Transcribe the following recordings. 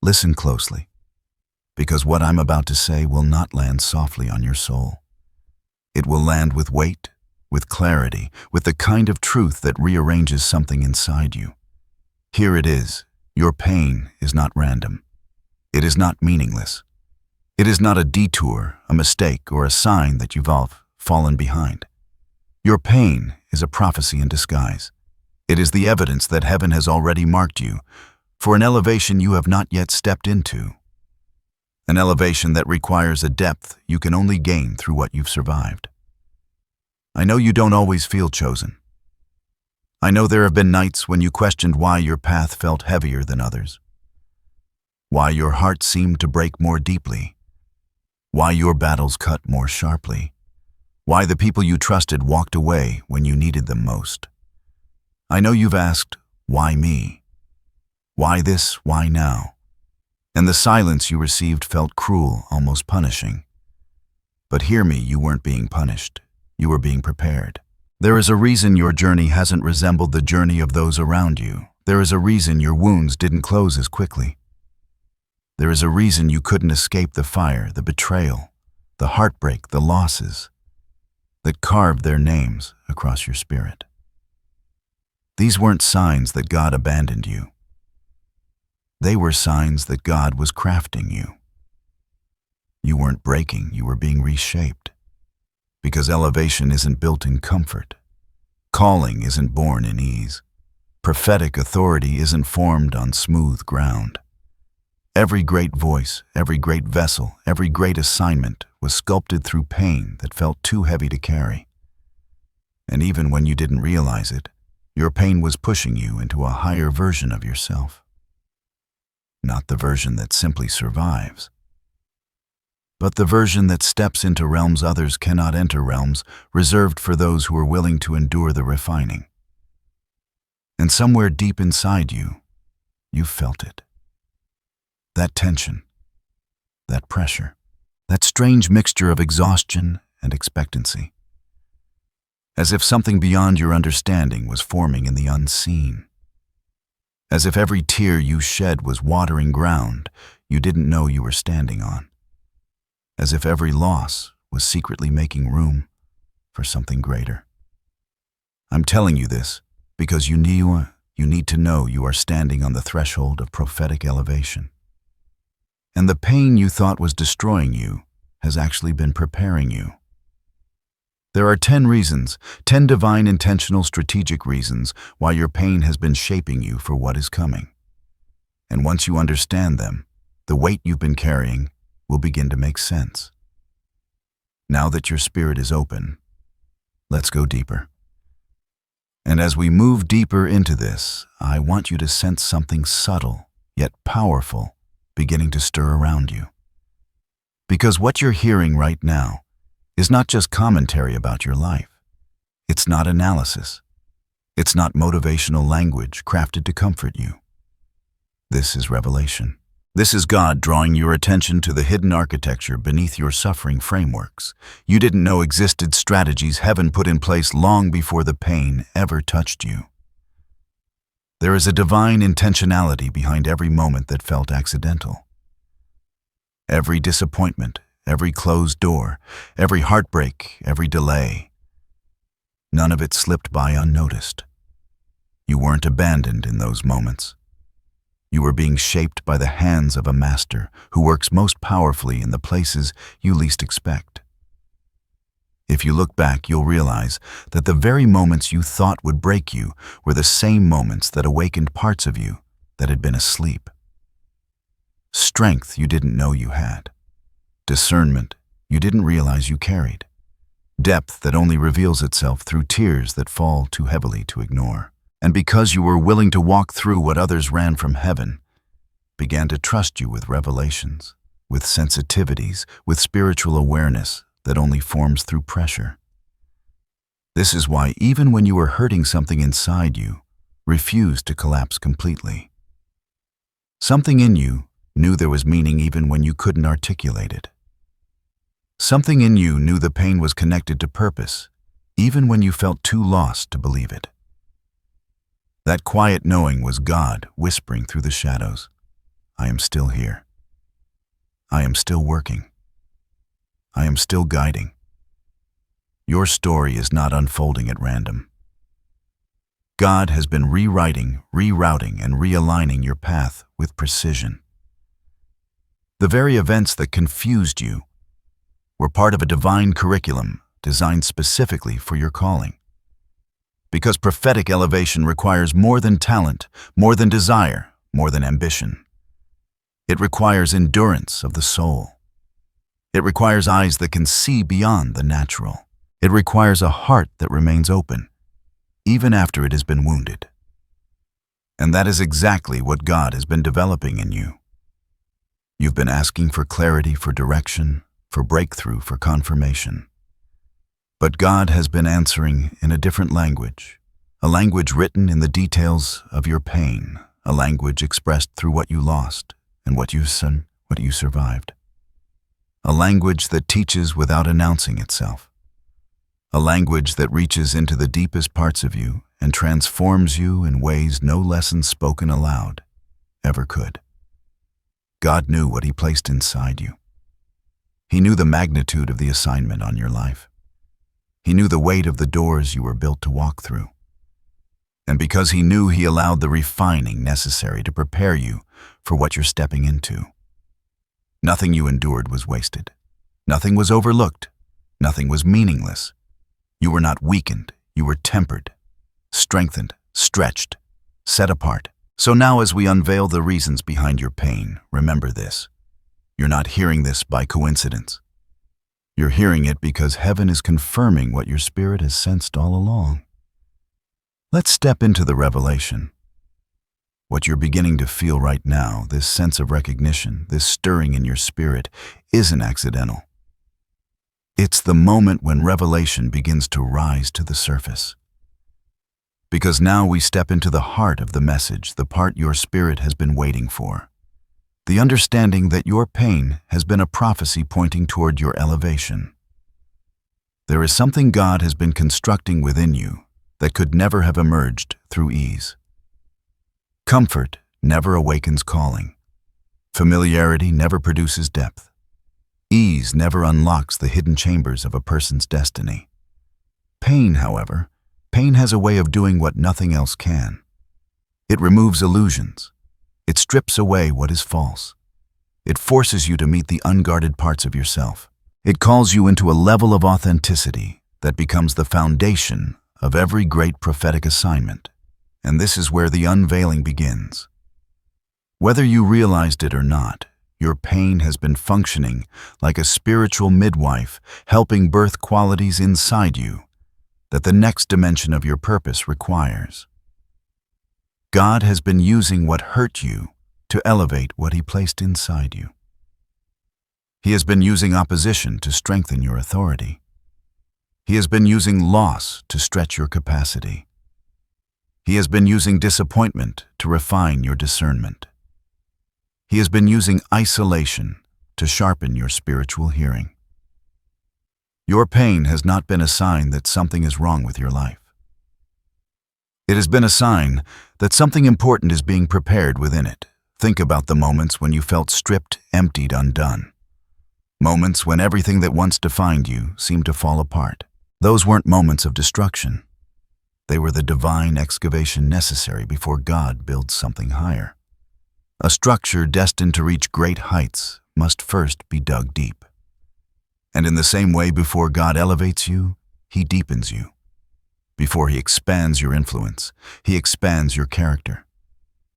Listen closely, because what I'm about to say will not land softly on your soul. It will land with weight, with clarity, with the kind of truth that rearranges something inside you. Here it is. Your pain is not random. It is not meaningless. It is not a detour, a mistake, or a sign that you've all fallen behind. Your pain is a prophecy in disguise. It is the evidence that heaven has already marked you for an elevation you have not yet stepped into. An elevation that requires a depth you can only gain through what you've survived. I know you don't always feel chosen. I know there have been nights when you questioned why your path felt heavier than others, why your heart seemed to break more deeply, why your battles cut more sharply, why the people you trusted walked away when you needed them most. I know you've asked, why me? Why this? Why now? And the silence you received felt cruel, almost punishing. But hear me, you weren't being punished. You were being prepared. There is a reason your journey hasn't resembled the journey of those around you. There is a reason your wounds didn't close as quickly. There is a reason you couldn't escape the fire, the betrayal, the heartbreak, the losses that carved their names across your spirit. These weren't signs that God abandoned you. They were signs that God was crafting you. You weren't breaking, you were being reshaped. Because elevation isn't built in comfort. Calling isn't born in ease. Prophetic authority isn't formed on smooth ground. Every great voice, every great vessel, every great assignment was sculpted through pain that felt too heavy to carry. And even when you didn't realize it, your pain was pushing you into a higher version of yourself. Not the version that simply survives, but the version that steps into realms others cannot enter, realms reserved for those who are willing to endure the refining. And somewhere deep inside you, you felt it. That tension, that pressure, that strange mixture of exhaustion and expectancy. As if something beyond your understanding was forming in the unseen. As if every tear you shed was watering ground you didn't know you were standing on. As if every loss was secretly making room for something greater. I'm telling you this because you need to know you are standing on the threshold of prophetic elevation. And the pain you thought was destroying you has actually been preparing you. There are 10 reasons, 10 divine, intentional, strategic reasons why your pain has been shaping you for what is coming. And once you understand them, the weight you've been carrying will begin to make sense. Now that your spirit is open, let's go deeper. And as we move deeper into this, I want you to sense something subtle, yet powerful, beginning to stir around you. Because what you're hearing right now is not just commentary about your life. It's not analysis. It's not motivational language crafted to comfort you. This is revelation. This is God drawing your attention to the hidden architecture beneath your suffering frameworks. You didn't know existed, strategies heaven put in place long before the pain ever touched you. There is a divine intentionality behind every moment that felt accidental. Every disappointment, every closed door, every heartbreak, every delay. None of it slipped by unnoticed. You weren't abandoned in those moments. You were being shaped by the hands of a master who works most powerfully in the places you least expect. If you look back, you'll realize that the very moments you thought would break you were the same moments that awakened parts of you that had been asleep. Strength you didn't know you had. Discernment you didn't realize you carried. Depth that only reveals itself through tears that fall too heavily to ignore. And because you were willing to walk through what others ran from heaven, began to trust you with revelations, with sensitivities, with spiritual awareness that only forms through pressure. This is why even when you were hurting, something inside you refused to collapse completely. Something in you knew there was meaning even when you couldn't articulate it. Something in you knew the pain was connected to purpose, even when you felt too lost to believe it. That quiet knowing was God whispering through the shadows, I am still here. I am still working. I am still guiding. Your story is not unfolding at random. God has been rewriting, rerouting, and realigning your path with precision. The very events that confused you were part of a divine curriculum designed specifically for your calling. Because prophetic elevation requires more than talent, more than desire, more than ambition. It requires endurance of the soul. It requires eyes that can see beyond the natural. It requires a heart that remains open, even after it has been wounded. And that is exactly what God has been developing in you. You've been asking for clarity, for direction, for breakthrough, for confirmation. But God has been answering in a different language, a language written in the details of your pain, a language expressed through what you lost and what you survived. A language that teaches without announcing itself. A language that reaches into the deepest parts of you and transforms you in ways no lessons spoken aloud ever could. God knew what He placed inside you. He knew the magnitude of the assignment on your life. He knew the weight of the doors you were built to walk through. And because He knew, He allowed the refining necessary to prepare you for what you're stepping into. Nothing you endured was wasted. Nothing was overlooked. Nothing was meaningless. You were not weakened. You were tempered, strengthened, stretched, set apart. So now, as we unveil the reasons behind your pain, remember this. You're not hearing this by coincidence. You're hearing it because heaven is confirming what your spirit has sensed all along. Let's step into the revelation. What you're beginning to feel right now, this sense of recognition, this stirring in your spirit, isn't accidental. It's the moment when revelation begins to rise to the surface. Because now we step into the heart of the message, the part your spirit has been waiting for. The understanding that your pain has been a prophecy pointing toward your elevation. There is something God has been constructing within you that could never have emerged through ease. Comfort never awakens calling. Familiarity never produces depth. Ease never unlocks the hidden chambers of a person's destiny. Pain, however, has a way of doing what nothing else can. It removes illusions. It strips away what is false. It forces you to meet the unguarded parts of yourself. It calls you into a level of authenticity that becomes the foundation of every great prophetic assignment. And this is where the unveiling begins. Whether you realized it or not, your pain has been functioning like a spiritual midwife, helping birth qualities inside you that the next dimension of your purpose requires. God has been using what hurt you to elevate what He placed inside you. He has been using opposition to strengthen your authority. He has been using loss to stretch your capacity. He has been using disappointment to refine your discernment. He has been using isolation to sharpen your spiritual hearing. Your pain has not been a sign that something is wrong with your life. It has been a sign that something important is being prepared within it. Think about the moments when you felt stripped, emptied, undone. Moments when everything that once defined you seemed to fall apart. Those weren't moments of destruction. They were the divine excavation necessary before God builds something higher. A structure destined to reach great heights must first be dug deep. And in the same way, before God elevates you, He deepens you. Before He expands your influence, He expands your character.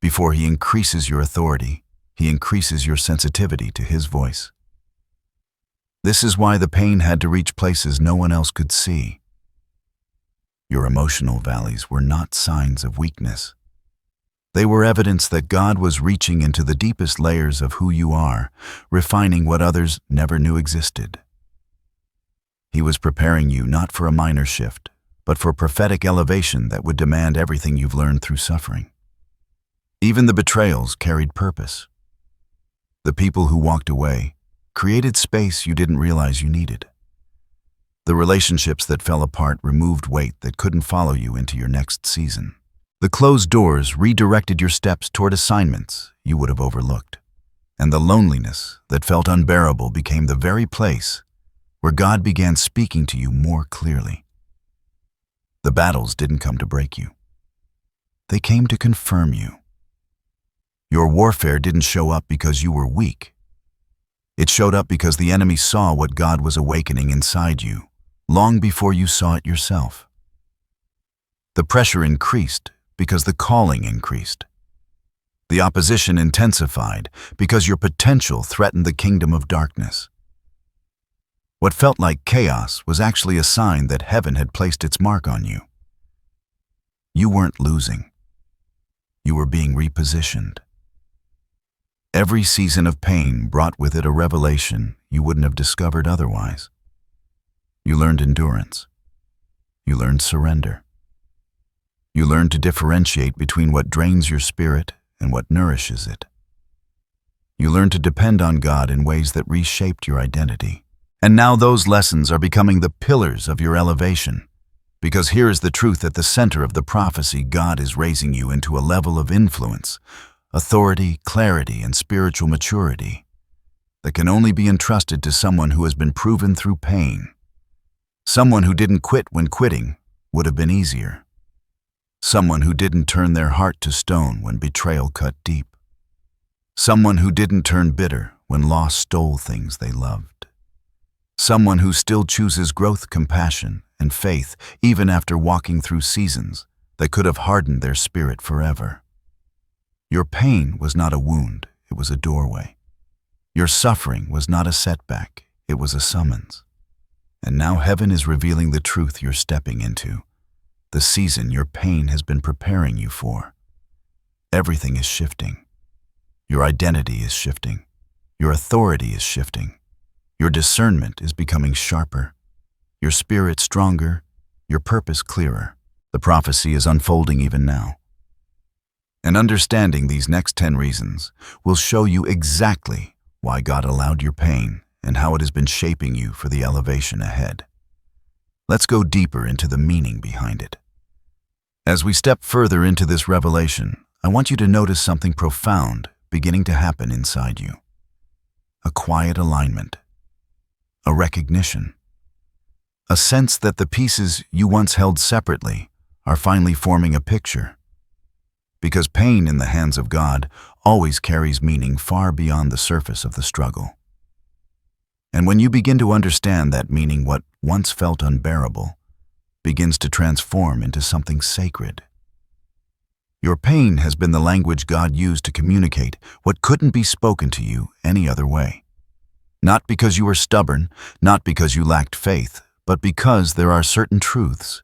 Before He increases your authority, He increases your sensitivity to His voice. This is why the pain had to reach places no one else could see. Your emotional valleys were not signs of weakness. They were evidence that God was reaching into the deepest layers of who you are, refining what others never knew existed. He was preparing you not for a minor shift, but for prophetic elevation that would demand everything you've learned through suffering. Even the betrayals carried purpose. The people who walked away created space you didn't realize you needed. The relationships that fell apart removed weight that couldn't follow you into your next season. The closed doors redirected your steps toward assignments you would have overlooked. And the loneliness that felt unbearable became the very place where God began speaking to you more clearly. The battles didn't come to break you. They came to confirm you. Your warfare didn't show up because you were weak. It showed up because the enemy saw what God was awakening inside you, long before you saw it yourself. The pressure increased because the calling increased. The opposition intensified because your potential threatened the kingdom of darkness. What felt like chaos was actually a sign that heaven had placed its mark on you. You weren't losing. You were being repositioned. Every season of pain brought with it a revelation you wouldn't have discovered otherwise. You learned endurance. You learned surrender. You learned to differentiate between what drains your spirit and what nourishes it. You learned to depend on God in ways that reshaped your identity. And now those lessons are becoming the pillars of your elevation. Because here is the truth at the center of the prophecy: God is raising you into a level of influence, authority, clarity, and spiritual maturity that can only be entrusted to someone who has been proven through pain. Someone who didn't quit when quitting would have been easier. Someone who didn't turn their heart to stone when betrayal cut deep. Someone who didn't turn bitter when loss stole things they loved. Someone who still chooses growth, compassion, and faith even after walking through seasons that could have hardened their spirit forever. Your pain was not a wound, it was a doorway. Your suffering was not a setback, it was a summons. And now heaven is revealing the truth you're stepping into, the season your pain has been preparing you for. Everything is shifting. Your identity is shifting. Your authority is shifting. Your discernment is becoming sharper. Your spirit stronger. Your purpose clearer. The prophecy is unfolding even now. And understanding these next 10 reasons will show you exactly why God allowed your pain and how it has been shaping you for the elevation ahead. Let's go deeper into the meaning behind it. As we step further into this revelation, I want you to notice something profound beginning to happen inside you. A quiet alignment. A recognition. A sense that the pieces you once held separately are finally forming a picture. Because pain in the hands of God always carries meaning far beyond the surface of the struggle. And when you begin to understand that meaning, what once felt unbearable begins to transform into something sacred. Your pain has been the language God used to communicate what couldn't be spoken to you any other way. Not because you were stubborn, not because you lacked faith, but because there are certain truths,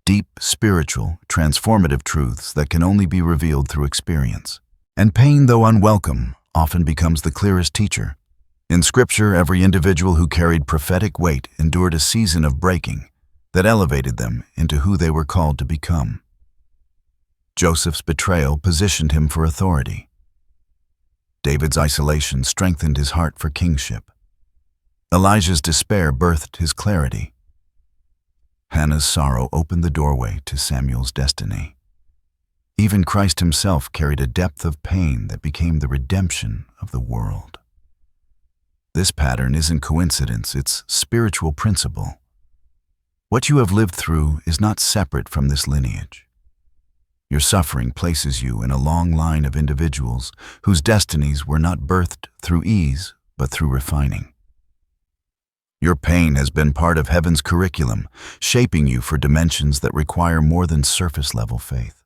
deep, spiritual, transformative truths that can only be revealed through experience. And pain, though unwelcome, often becomes the clearest teacher. In Scripture, every individual who carried prophetic weight endured a season of breaking that elevated them into who they were called to become. Joseph's betrayal positioned him for authority. David's isolation strengthened his heart for kingship. Elijah's despair birthed his clarity. Hannah's sorrow opened the doorway to Samuel's destiny. Even Christ himself carried a depth of pain that became the redemption of the world. This pattern isn't coincidence, it's spiritual principle. What you have lived through is not separate from this lineage. Your suffering places you in a long line of individuals whose destinies were not birthed through ease, but through refining. Your pain has been part of heaven's curriculum, shaping you for dimensions that require more than surface-level faith.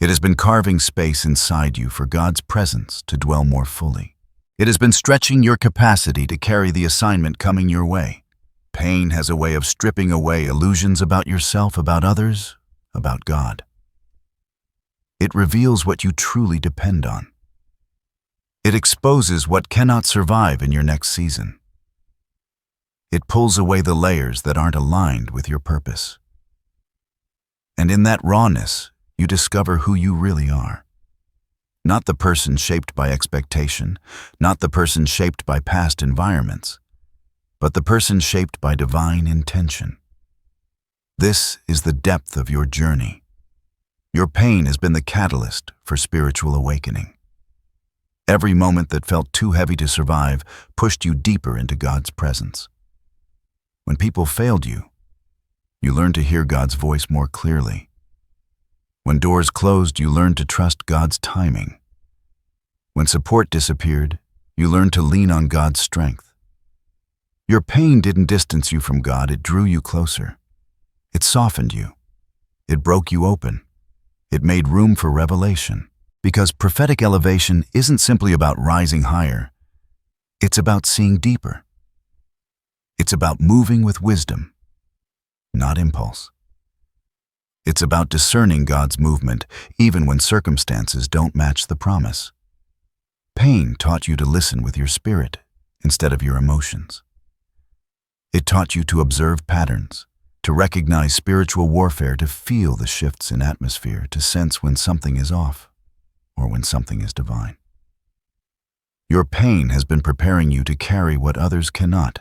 It has been carving space inside you for God's presence to dwell more fully. It has been stretching your capacity to carry the assignment coming your way. Pain has a way of stripping away illusions about yourself, about others, about God. It reveals what you truly depend on. It exposes what cannot survive in your next season. It pulls away the layers that aren't aligned with your purpose. And in that rawness, you discover who you really are. Not the person shaped by expectation, not the person shaped by past environments, but the person shaped by divine intention. This is the depth of your journey. Your pain has been the catalyst for spiritual awakening. Every moment that felt too heavy to survive pushed you deeper into God's presence. When people failed you, you learned to hear God's voice more clearly. When doors closed, you learned to trust God's timing. When support disappeared, you learned to lean on God's strength. Your pain didn't distance you from God, it drew you closer. It softened you. It broke you open. It made room for revelation. Because prophetic elevation isn't simply about rising higher. It's about seeing deeper. It's about moving with wisdom, not impulse. It's about discerning God's movement even when circumstances don't match the promise. Pain taught you to listen with your spirit instead of your emotions. It taught you to observe patterns, to recognize spiritual warfare, to feel the shifts in atmosphere, to sense when something is off or when something is divine. Your pain has been preparing you to carry what others cannot,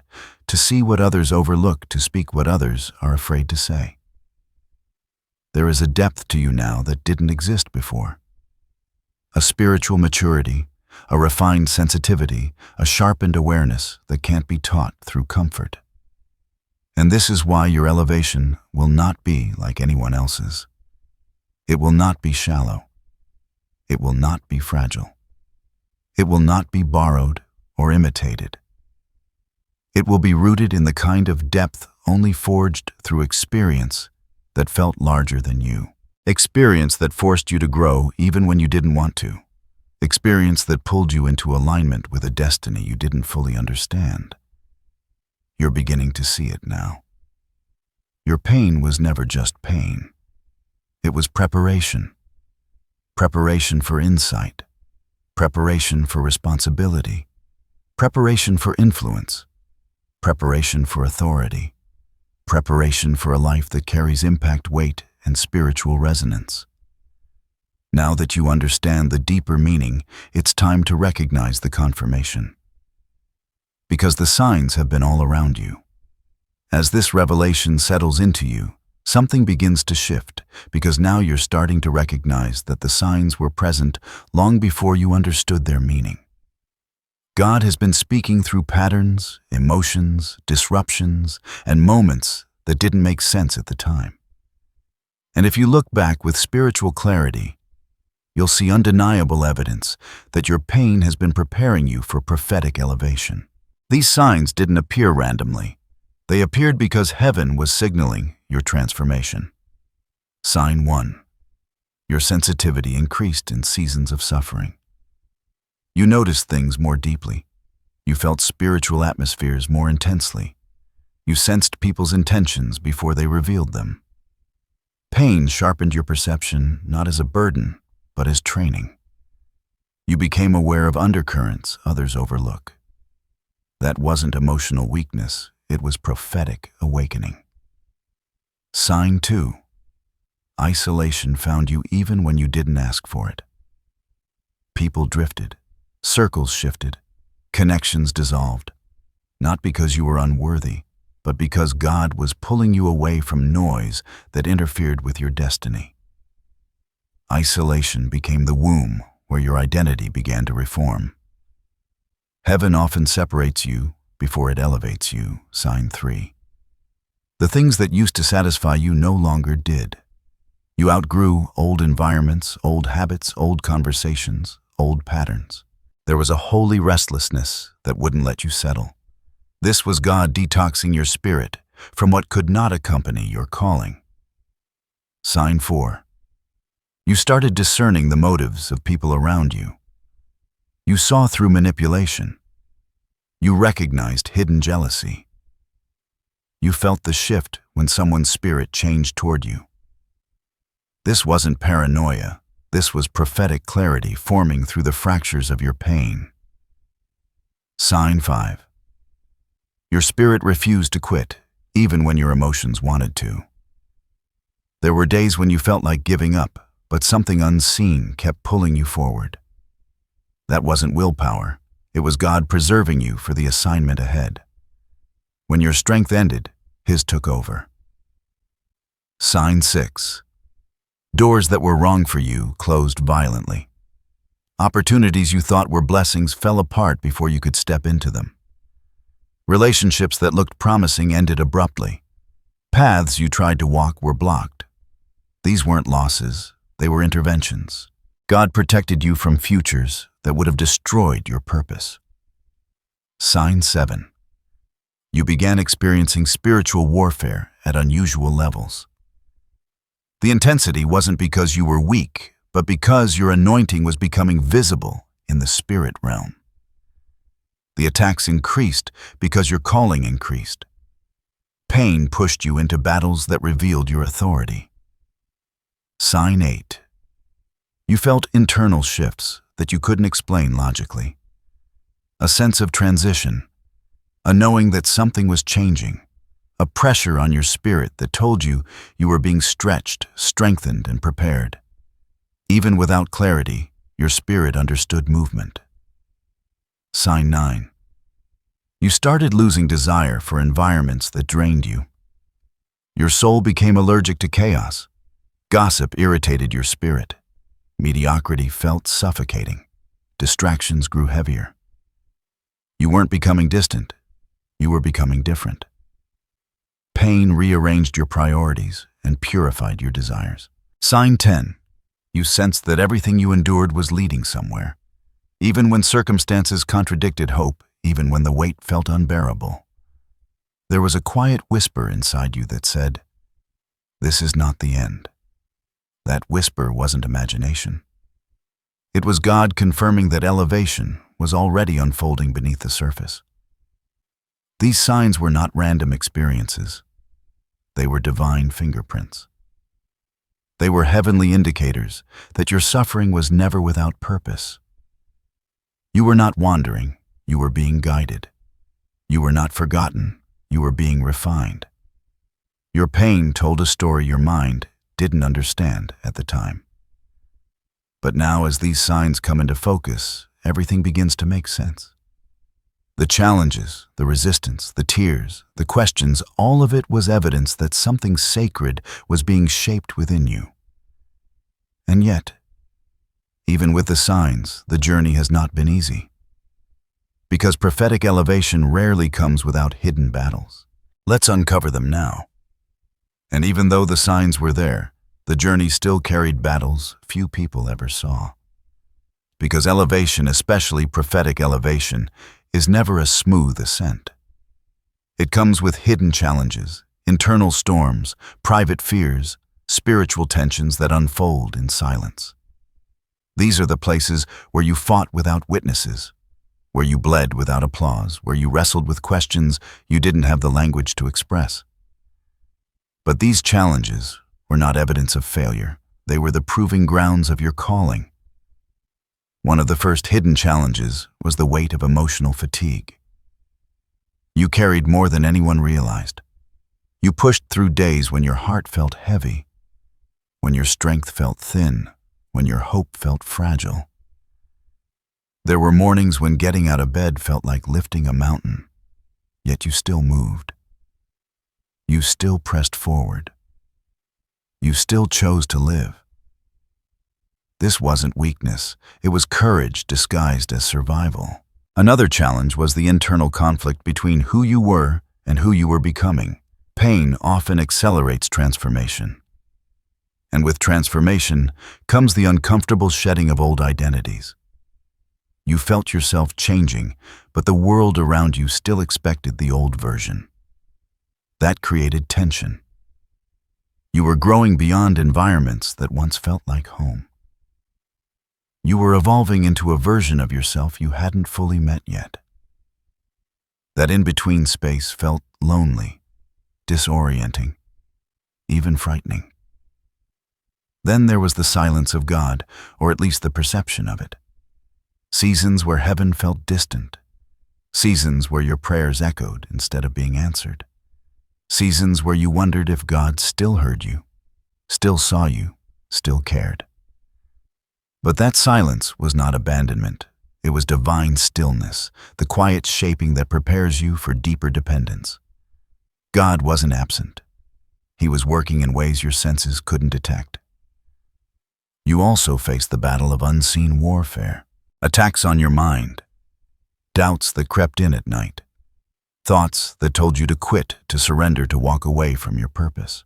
to see what others overlook, to speak what others are afraid to say. There is a depth to you now that didn't exist before. A spiritual maturity, a refined sensitivity, a sharpened awareness that can't be taught through comfort. And this is why your elevation will not be like anyone else's. It will not be shallow. It will not be fragile. It will not be borrowed or imitated. It will be rooted in the kind of depth only forged through experience that felt larger than you. Experience that forced you to grow even when you didn't want to. Experience that pulled you into alignment with a destiny you didn't fully understand. You're beginning to see it now. Your pain was never just pain. It was preparation. Preparation for insight, preparation for responsibility, preparation for influence, preparation for authority, preparation for a life that carries impact, weight, and spiritual resonance. Now that you understand the deeper meaning, it's time to recognize the confirmation. Because the signs have been all around you. As this revelation settles into you, something begins to shift, because now you're starting to recognize that the signs were present long before you understood their meaning. God has been speaking through patterns, emotions, disruptions, and moments that didn't make sense at the time. And if you look back with spiritual clarity, you'll see undeniable evidence that your pain has been preparing you for prophetic elevation. These signs didn't appear randomly. They appeared because heaven was signaling your transformation. Sign 1. Your sensitivity increased in seasons of suffering. You noticed things more deeply. You felt spiritual atmospheres more intensely. You sensed people's intentions before they revealed them. Pain sharpened your perception not as a burden, but as training. You became aware of undercurrents others overlook. That wasn't emotional weakness. It was prophetic awakening. Sign 2. Isolation found you even when you didn't ask for it. People drifted, circles shifted, connections dissolved, not because you were unworthy, but because God was pulling you away from noise that interfered with your destiny. Isolation became the womb where your identity began to reform. Heaven often separates you before it elevates you. Sign 3. The things that used to satisfy you no longer did. You outgrew old environments, old habits, old conversations, old patterns. There was a holy restlessness that wouldn't let you settle. This was God detoxing your spirit from what could not accompany your calling. Sign 4. You started discerning the motives of people around you. You saw through manipulation. You recognized hidden jealousy. You felt the shift when someone's spirit changed toward you. This wasn't paranoia. This was prophetic clarity forming through the fractures of your pain. Sign 5. Your spirit refused to quit, even when your emotions wanted to. There were days when you felt like giving up, but something unseen kept pulling you forward. That wasn't willpower. It was God preserving you for the assignment ahead. When your strength ended, His took over. Sign 6. Doors that were wrong for you closed violently. Opportunities you thought were blessings fell apart before you could step into them. Relationships that looked promising ended abruptly. Paths you tried to walk were blocked. These weren't losses, they were interventions. God protected you from futures that would have destroyed your purpose. Sign 7. You began experiencing spiritual warfare at unusual levels. The intensity wasn't because you were weak, but because your anointing was becoming visible in the spirit realm. The attacks increased because your calling increased. Pain pushed you into battles that revealed your authority. Sign 8. You felt internal shifts that you couldn't explain logically. A sense of transition, a knowing that something was changing, a pressure on your spirit that told you you were being stretched, strengthened, and prepared. Even without clarity, your spirit understood movement. Sign 9. You started losing desire for environments that drained you. Your soul became allergic to chaos. Gossip irritated your spirit. Mediocrity felt suffocating. Distractions grew heavier. You weren't becoming distant. You were becoming different. Pain rearranged your priorities and purified your desires. Sign 10. You sensed that everything you endured was leading somewhere. Even when circumstances contradicted hope, even when the weight felt unbearable. There was a quiet whisper inside you that said, "This is not the end." That whisper wasn't imagination. It was God confirming that elevation was already unfolding beneath the surface. These signs were not random experiences. They were divine fingerprints. They were heavenly indicators that your suffering was never without purpose. You were not wandering, you were being guided. You were not forgotten, you were being refined. Your pain told a story your mind didn't understand at the time. But now, as these signs come into focus, everything begins to make sense. The challenges, the resistance, the tears, the questions, all of it was evidence that something sacred was being shaped within you. And yet, even with the signs, the journey has not been easy. Because prophetic elevation rarely comes without hidden battles. Let's uncover them now. And even though the signs were there, the journey still carried battles few people ever saw. Because elevation, especially prophetic elevation, is never a smooth ascent. It comes with hidden challenges, internal storms, private fears, spiritual tensions that unfold in silence. These are the places where you fought without witnesses, where you bled without applause, where you wrestled with questions you didn't have the language to express. But these challenges were not evidence of failure. They were the proving grounds of your calling. One of the first hidden challenges was the weight of emotional fatigue. You carried more than anyone realized. You pushed through days when your heart felt heavy, when your strength felt thin, when your hope felt fragile. There were mornings when getting out of bed felt like lifting a mountain, yet you still moved. You still pressed forward. You still chose to live. This wasn't weakness, it was courage disguised as survival. Another challenge was the internal conflict between who you were and who you were becoming. Pain often accelerates transformation. And with transformation comes the uncomfortable shedding of old identities. You felt yourself changing, but the world around you still expected the old version. That created tension. You were growing beyond environments that once felt like home. You were evolving into a version of yourself you hadn't fully met yet. That in-between space felt lonely, disorienting, even frightening. Then there was the silence of God, or at least the perception of it. Seasons where heaven felt distant. Seasons where your prayers echoed instead of being answered. Seasons where you wondered if God still heard you, still saw you, still cared. But that silence was not abandonment. It was divine stillness, the quiet shaping that prepares you for deeper dependence. God wasn't absent. He was working in ways your senses couldn't detect. You also faced the battle of unseen warfare. Attacks on your mind, doubts that crept in at night, thoughts that told you to quit, to surrender, to walk away from your purpose.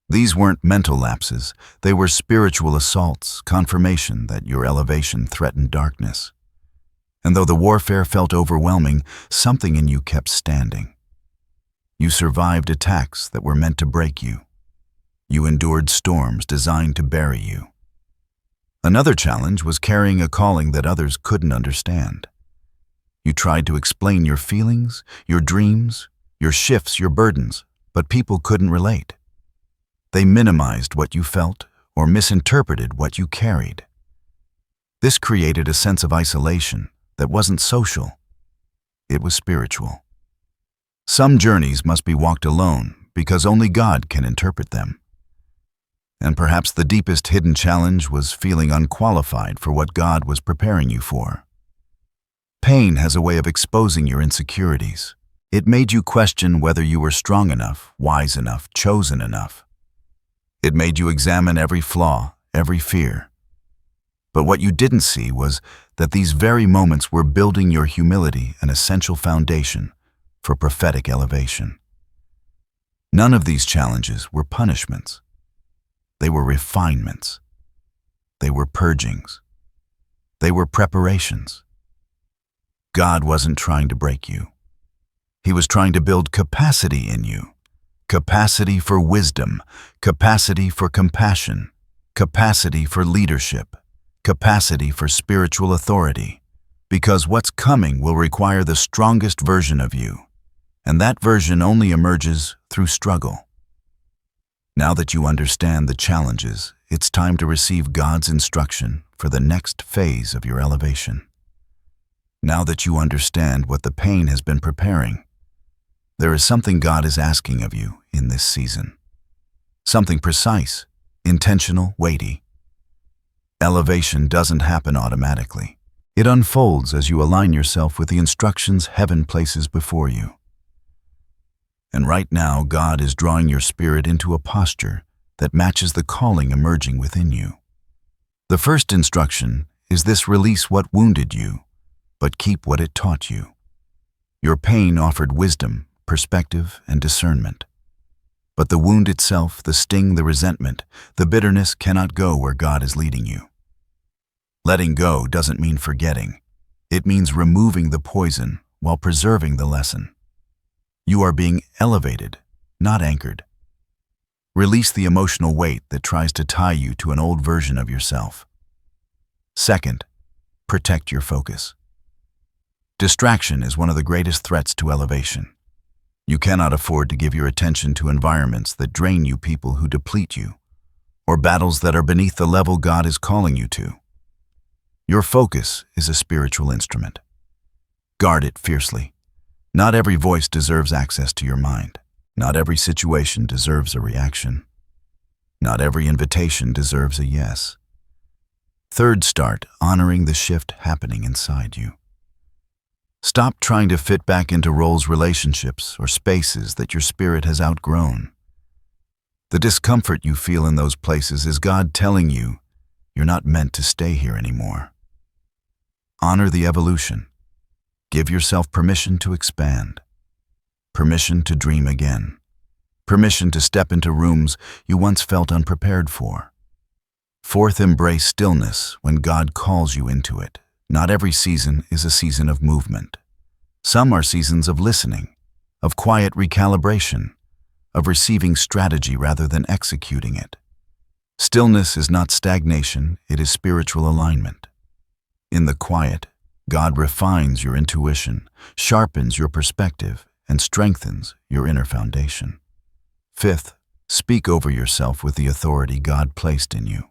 These weren't mental lapses, they were spiritual assaults, confirmation that your elevation threatened darkness. And though the warfare felt overwhelming, something in you kept standing. You survived attacks that were meant to break you. You endured storms designed to bury you. Another challenge was carrying a calling that others couldn't understand. You tried to explain your feelings, your dreams, your shifts, your burdens, but people couldn't relate. They minimized what you felt or misinterpreted what you carried. This created a sense of isolation that wasn't social. It was spiritual. Some journeys must be walked alone because only God can interpret them. And perhaps the deepest hidden challenge was feeling unqualified for what God was preparing you for. Pain has a way of exposing your insecurities. It made you question whether you were strong enough, wise enough, chosen enough. It made you examine every flaw, every fear. But what you didn't see was that these very moments were building your humility, an essential foundation for prophetic elevation. None of these challenges were punishments. They were refinements. They were purgings. They were preparations. God wasn't trying to break you. He was trying to build capacity in you. Capacity for wisdom, capacity for compassion, capacity for leadership, capacity for spiritual authority. Because what's coming will require the strongest version of you, and that version only emerges through struggle. Now that you understand the challenges, it's time to receive God's instruction for the next phase of your elevation. Now that you understand what the pain has been preparing, there is something God is asking of you in this season. Something precise, intentional, weighty. Elevation doesn't happen automatically. It unfolds as you align yourself with the instructions heaven places before you. And right now, God is drawing your spirit into a posture that matches the calling emerging within you. The first instruction is this: release what wounded you, but keep what it taught you. Your pain offered wisdom, perspective, and discernment. But the wound itself, the sting, the resentment, the bitterness cannot go where God is leading you. Letting go doesn't mean forgetting. It means removing the poison while preserving the lesson. You are being elevated, not anchored. Release the emotional weight that tries to tie you to an old version of yourself. Second, protect your focus. Distraction is one of the greatest threats to elevation. You cannot afford to give your attention to environments that drain you, people who deplete you, or battles that are beneath the level God is calling you to. Your focus is a spiritual instrument. Guard it fiercely. Not every voice deserves access to your mind. Not every situation deserves a reaction. Not every invitation deserves a yes. Third, start honoring the shift happening inside you. Stop trying to fit back into roles, relationships, or spaces that your spirit has outgrown. The discomfort you feel in those places is God telling you you're not meant to stay here anymore. Honor the evolution. Give yourself permission to expand. Permission to dream again. Permission to step into rooms you once felt unprepared for. Fourth, embrace stillness when God calls you into it. Not every season is a season of movement. Some are seasons of listening, of quiet recalibration, of receiving strategy rather than executing it. Stillness is not stagnation, it is spiritual alignment. In the quiet, God refines your intuition, sharpens your perspective, and strengthens your inner foundation. Fifth, speak over yourself with the authority God placed in you.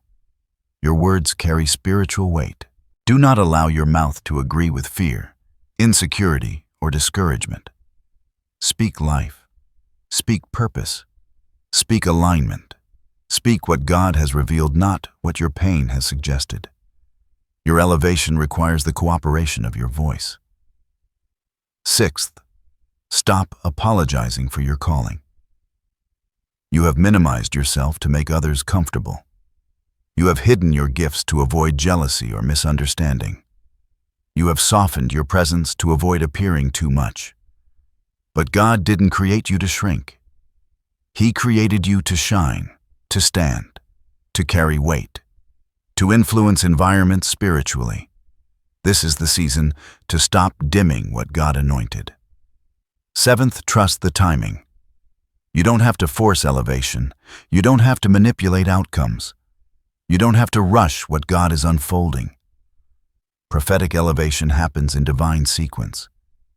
Your words carry spiritual weight. Do not allow your mouth to agree with fear, insecurity, or discouragement. Speak life. Speak purpose. Speak alignment. Speak what God has revealed, not what your pain has suggested. Your elevation requires the cooperation of your voice. Sixth, stop apologizing for your calling. You have minimized yourself to make others comfortable. You have hidden your gifts to avoid jealousy or misunderstanding. You have softened your presence to avoid appearing too much. But God didn't create you to shrink. He created you to shine, to stand, to carry weight, to influence environments spiritually. This is the season to stop dimming what God anointed. Seventh, trust the timing. You don't have to force elevation. You don't have to manipulate outcomes. You don't have to rush what God is unfolding. Prophetic elevation happens in divine sequence.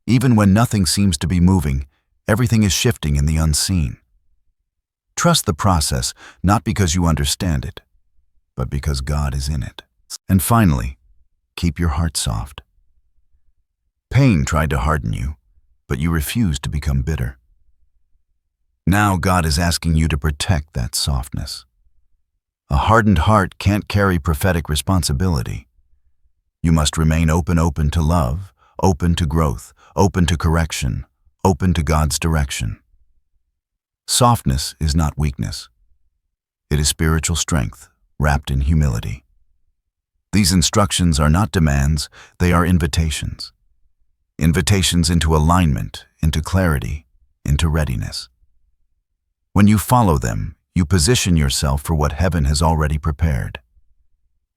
Even when nothing seems to be moving, everything is shifting in the unseen. Trust the process, not because you understand it, but because God is in it. And finally, keep your heart soft. Pain tried to harden you, but you refused to become bitter. Now God is asking you to protect that softness. A hardened heart can't carry prophetic responsibility. You must remain open to love, open to growth, open to correction, open to God's direction. Softness is not weakness. It is spiritual strength, wrapped in humility. These instructions are not demands, they are invitations. Invitations into alignment, into clarity, into readiness. When you follow them, you position yourself for what heaven has already prepared.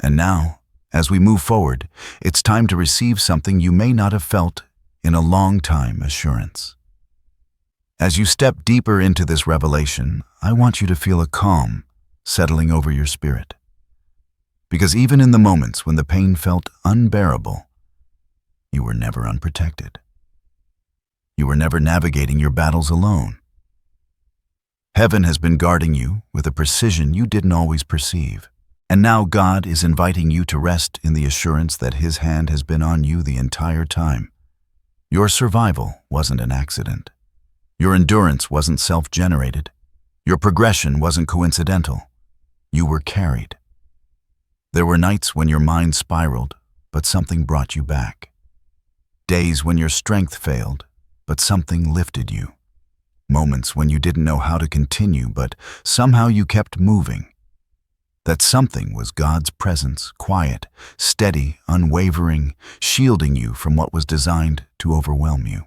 And now, as we move forward, it's time to receive something you may not have felt in a long time: assurance. As you step deeper into this revelation, I want you to feel a calm settling over your spirit. Because even in the moments when the pain felt unbearable, you were never unprotected. You were never navigating your battles alone. Heaven has been guarding you with a precision you didn't always perceive. And now God is inviting you to rest in the assurance that His hand has been on you the entire time. Your survival wasn't an accident. Your endurance wasn't self-generated. Your progression wasn't coincidental. You were carried. There were nights when your mind spiraled, but something brought you back. Days when your strength failed, but something lifted you. Moments when you didn't know how to continue, but somehow you kept moving. That something was God's presence, quiet, steady, unwavering, shielding you from what was designed to overwhelm you.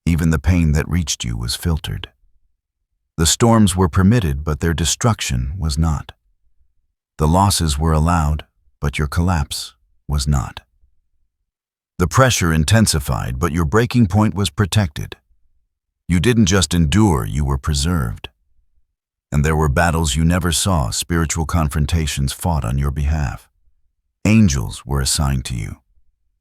Even the pain that reached you was filtered. The storms were permitted, but their destruction was not. The losses were allowed, but your collapse was not. The pressure intensified, but your breaking point was protected. You didn't just endure, you were preserved. And there were battles you never saw, spiritual confrontations fought on your behalf. Angels were assigned to you.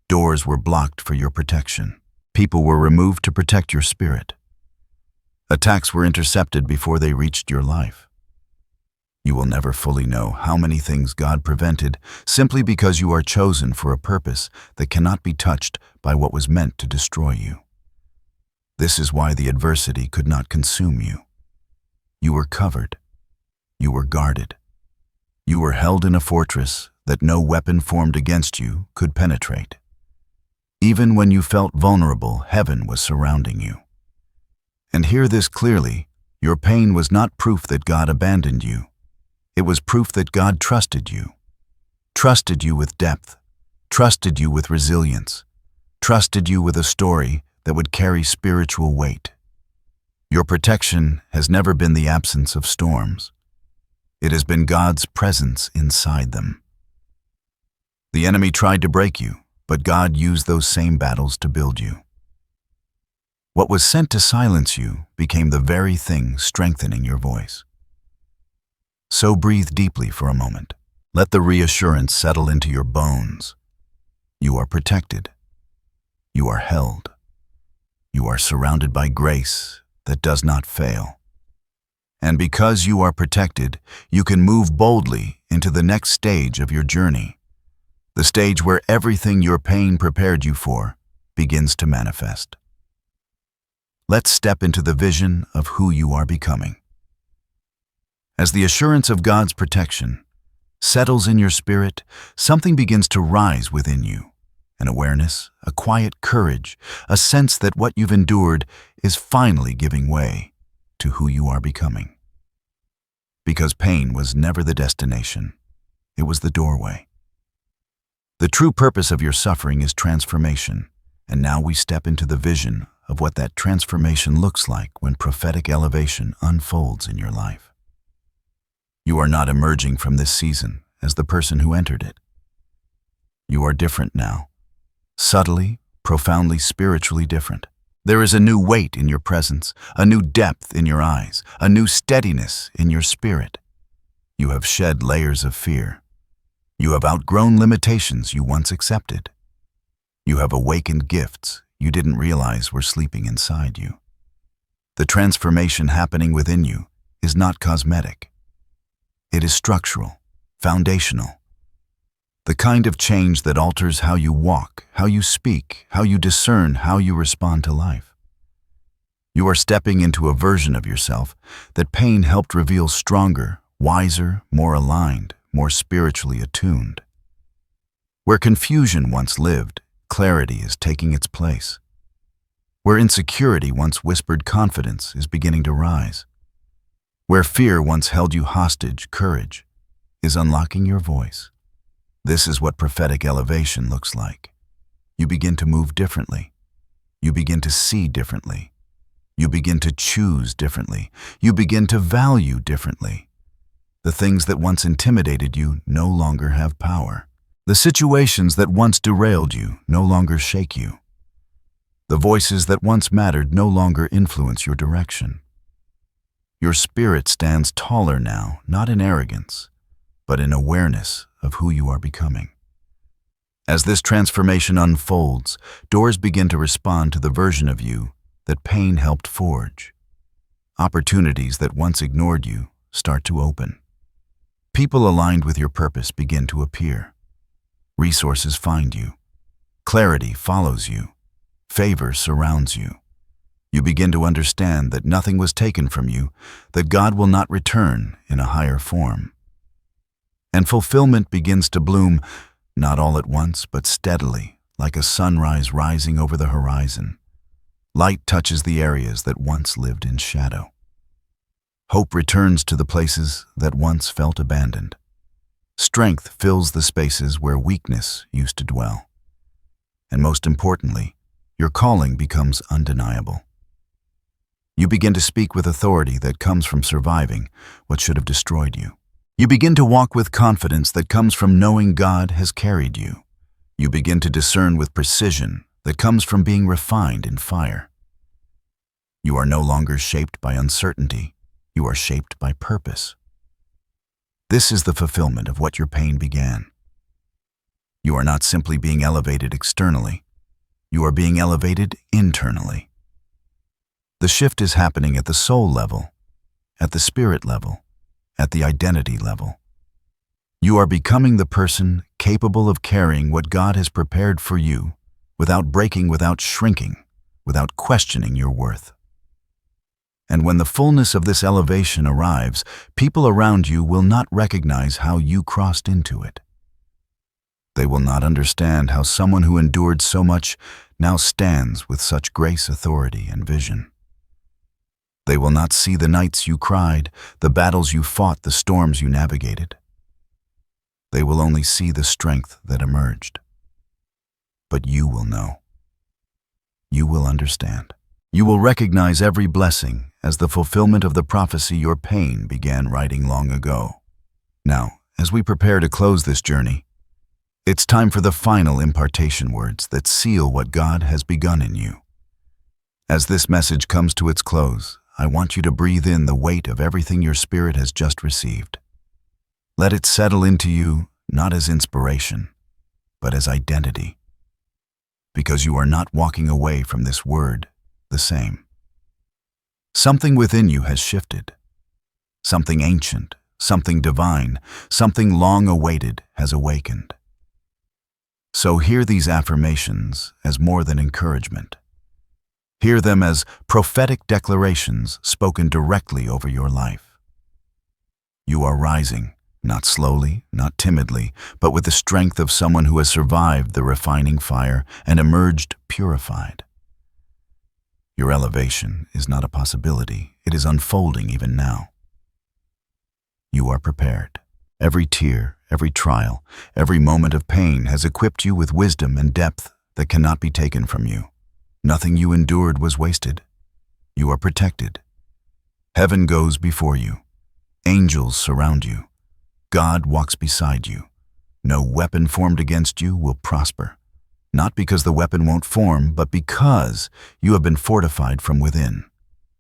Doors were blocked for your protection. People were removed to protect your spirit. Attacks were intercepted before they reached your life. You will never fully know how many things God prevented simply because you are chosen for a purpose that cannot be touched by what was meant to destroy you. This is why the adversity could not consume you. You were covered. You were guarded. You were held in a fortress that no weapon formed against you could penetrate. Even when you felt vulnerable, heaven was surrounding you. And hear this clearly, your pain was not proof that God abandoned you. It was proof that God trusted you with depth, trusted you with resilience, trusted you with a story that would carry spiritual weight. Your protection has never been the absence of storms. It has been God's presence inside them. The enemy tried to break you, but God used those same battles to build you. What was sent to silence you became the very thing strengthening your voice. So breathe deeply for a moment. Let the reassurance settle into your bones. You are protected. You are held. You are surrounded by grace that does not fail. And because you are protected, you can move boldly into the next stage of your journey, the stage where everything your pain prepared you for begins to manifest. Let's step into the vision of who you are becoming. As the assurance of God's protection settles in your spirit, something begins to rise within you. An awareness, a quiet courage, a sense that what you've endured is finally giving way to who you are becoming. Because pain was never the destination. It was the doorway. The true purpose of your suffering is transformation, and now we step into the vision of what that transformation looks like when prophetic elevation unfolds in your life. You are not emerging from this season as the person who entered it. You are different now, subtly, profoundly, spiritually different. There is a new weight in your presence, a new depth in your eyes, a new steadiness in your spirit. You have shed layers of fear. You have outgrown limitations you once accepted. You have awakened gifts you didn't realize were sleeping inside you. The transformation happening within you is not cosmetic. It is structural, foundational. The kind of change that alters how you walk, how you speak, how you discern, how you respond to life. You are stepping into a version of yourself that pain helped reveal stronger, wiser, more aligned, more spiritually attuned. Where confusion once lived, clarity is taking its place. Where insecurity once whispered confidence is beginning to rise. Where fear once held you hostage, courage is unlocking your voice. This is what prophetic elevation looks like. You begin to move differently. You begin to see differently. You begin to choose differently. You begin to value differently. The things that once intimidated you no longer have power. The situations that once derailed you no longer shake you. The voices that once mattered no longer influence your direction. Your spirit stands taller now, not in arrogance, but in awareness of who you are becoming. As this transformation unfolds, doors begin to respond to the version of you that pain helped forge. Opportunities that once ignored you start to open. People aligned with your purpose begin to appear. Resources find you. Clarity follows you. Favor surrounds you. You begin to understand that nothing was taken from you, that God will not return in a higher form. And fulfillment begins to bloom, not all at once, but steadily, like a sunrise rising over the horizon. Light touches the areas that once lived in shadow. Hope returns to the places that once felt abandoned. Strength fills the spaces where weakness used to dwell. And most importantly, your calling becomes undeniable. You begin to speak with authority that comes from surviving what should have destroyed you. You begin to walk with confidence that comes from knowing God has carried you. You begin to discern with precision that comes from being refined in fire. You are no longer shaped by uncertainty. You are shaped by purpose. This is the fulfillment of what your pain began. You are not simply being elevated externally. You are being elevated internally. The shift is happening at the soul level, at the spirit level, at the identity level. You are becoming the person capable of carrying what God has prepared for you without breaking, without shrinking, without questioning your worth. And when the fullness of this elevation arrives, people around you will not recognize how you crossed into it. They will not understand how someone who endured so much now stands with such grace, authority, and vision. They will not see the nights you cried, the battles you fought, the storms you navigated. They will only see the strength that emerged. But you will know. You will understand. You will recognize every blessing as the fulfillment of the prophecy your pain began writing long ago. Now, as we prepare to close this journey, it's time for the final impartation words that seal what God has begun in you. As this message comes to its close, I want you to breathe in the weight of everything your spirit has just received. Let it settle into you, not as inspiration, but as identity. Because you are not walking away from this word the same. Something within you has shifted. Something ancient, something divine, something long awaited has awakened. So hear these affirmations as more than encouragement. Hear them as prophetic declarations spoken directly over your life. You are rising, not slowly, not timidly, but with the strength of someone who has survived the refining fire and emerged purified. Your elevation is not a possibility, it is unfolding even now. You are prepared. Every tear, every trial, every moment of pain has equipped you with wisdom and depth that cannot be taken from you. Nothing you endured was wasted. You are protected. Heaven goes before you. Angels surround you. God walks beside you. No weapon formed against you will prosper. Not because the weapon won't form, but because you have been fortified from within.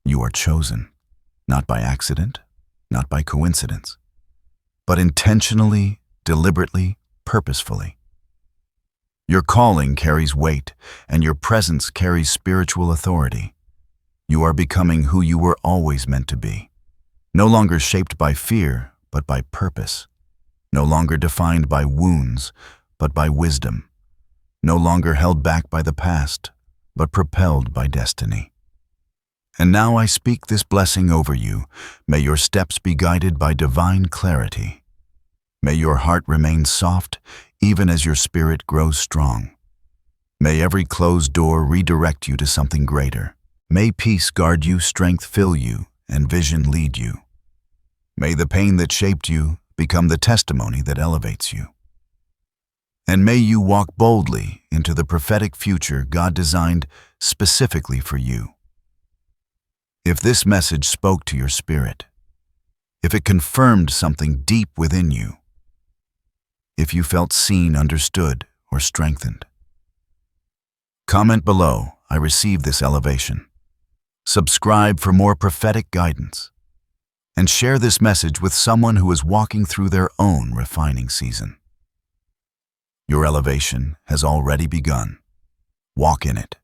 You are chosen, not by accident, not by coincidence, but intentionally, deliberately, purposefully. Your calling carries weight, and your presence carries spiritual authority. You are becoming who you were always meant to be, no longer shaped by fear, but by purpose, no longer defined by wounds, but by wisdom, no longer held back by the past, but propelled by destiny. And now I speak this blessing over you. May your steps be guided by divine clarity. May your heart remain soft, even as your spirit grows strong. May every closed door redirect you to something greater. May peace guard you, strength fill you, and vision lead you. May the pain that shaped you become the testimony that elevates you. And may you walk boldly into the prophetic future God designed specifically for you. If this message spoke to your spirit, if it confirmed something deep within you, if you felt seen, understood, or strengthened, comment below, I receive this elevation. Subscribe for more prophetic guidance, and share this message with someone who is walking through their own refining season. Your elevation has already begun. Walk in it.